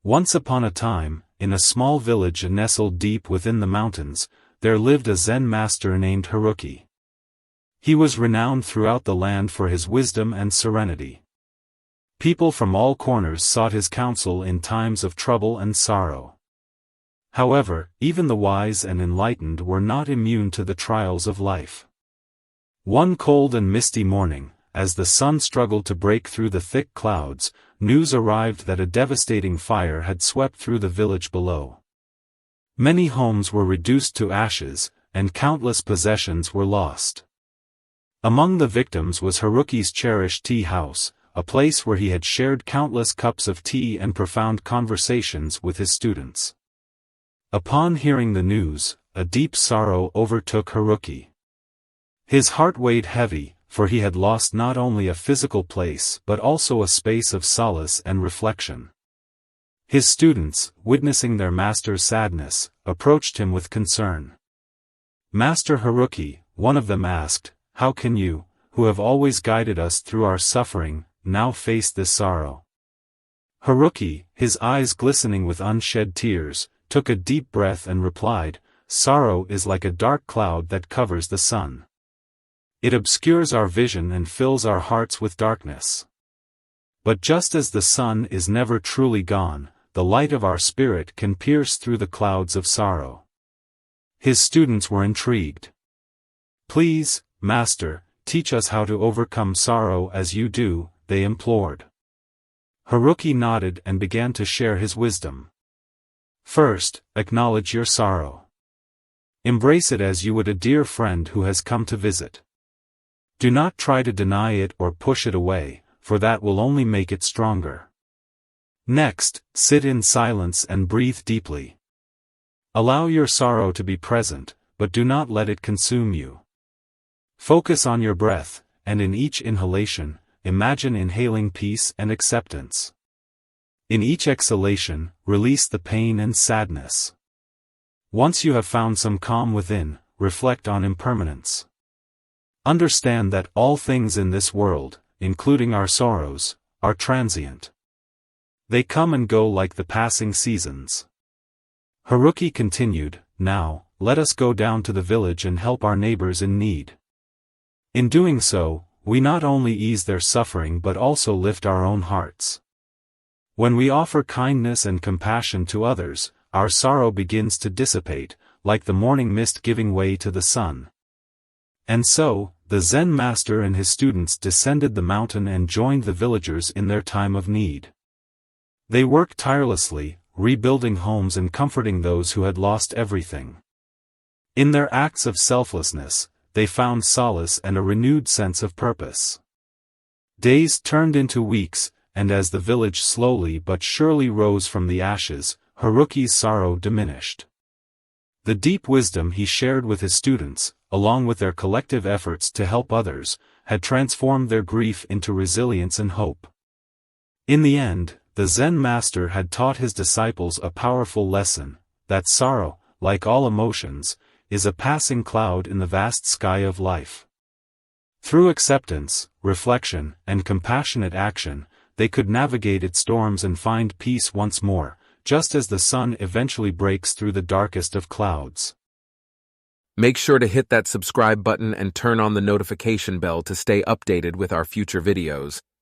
Once upon a time, in a small village nestled deep within the mountains, there lived a Zen master named Haruki. He was renowned throughout the land for his wisdom and serenity. People from all corners sought his counsel in times of trouble and sorrow. However, even the wise and enlightened were not immune to the trials of life. One cold and misty morning, as the sun struggled to break through the thick clouds, news arrived that a devastating fire had swept through the village below. Many homes were reduced to ashes, and countless possessions were lost. Among the victims was Haruki's cherished tea house, a place where he had shared countless cups of tea and profound conversations with his students. Upon hearing the news, a deep sorrow overtook Haruki. His heart weighed heavy, for he had lost not only a physical place but also a space of solace and reflection. His students, witnessing their master's sadness, approached him with concern. "Master Haruki," one of them asked, "how can you, who have always guided us through our suffering, now face this sorrow?" Haruki, his eyes glistening with unshed tears, took a deep breath and replied, "Sorrow is like a dark cloud that covers the sun. It obscures our vision and fills our hearts with darkness. But just as the sun is never truly gone, the light of our spirit can pierce through the clouds of sorrow." His students were intrigued. "Please, Master, teach us how to overcome sorrow as you do," they implored. Haruki nodded and began to share his wisdom. "First, acknowledge your sorrow. Embrace it as you would a dear friend who has come to visit. Do not try to deny it or push it away, for that will only make it stronger. Next, sit in silence and breathe deeply. Allow your sorrow to be present, but do not let it consume you. Focus on your breath, and in each inhalation, imagine inhaling peace and acceptance. In each exhalation, release the pain and sadness. Once you have found some calm within, reflect on impermanence. Understand that all things in this world, including our sorrows, are transient. They come and go like the passing seasons." Haruki continued, "Now, let us go down to the village and help our neighbors in need. In doing so, we not only ease their suffering but also lift our own hearts. When we offer kindness and compassion to others, our sorrow begins to dissipate, like the morning mist giving way to the sun." And so, the Zen master and his students descended the mountain and joined the villagers in their time of need. They worked tirelessly, rebuilding homes and comforting those who had lost everything. In their acts of selflessness, they found solace and a renewed sense of purpose. Days turned into weeks, and as the village slowly but surely rose from the ashes, Haruki's sorrow diminished. The deep wisdom he shared with his students, along with their collective efforts to help others, had transformed their grief into resilience and hope. In the end, the Zen master had taught his disciples a powerful lesson, that sorrow, like all emotions, is a passing cloud in the vast sky of life. Through acceptance, reflection, and compassionate action, they could navigate its storms and find peace once more, just as the sun eventually breaks through the darkest of clouds. Make sure to hit that subscribe button and turn on the notification bell to stay updated with our future videos.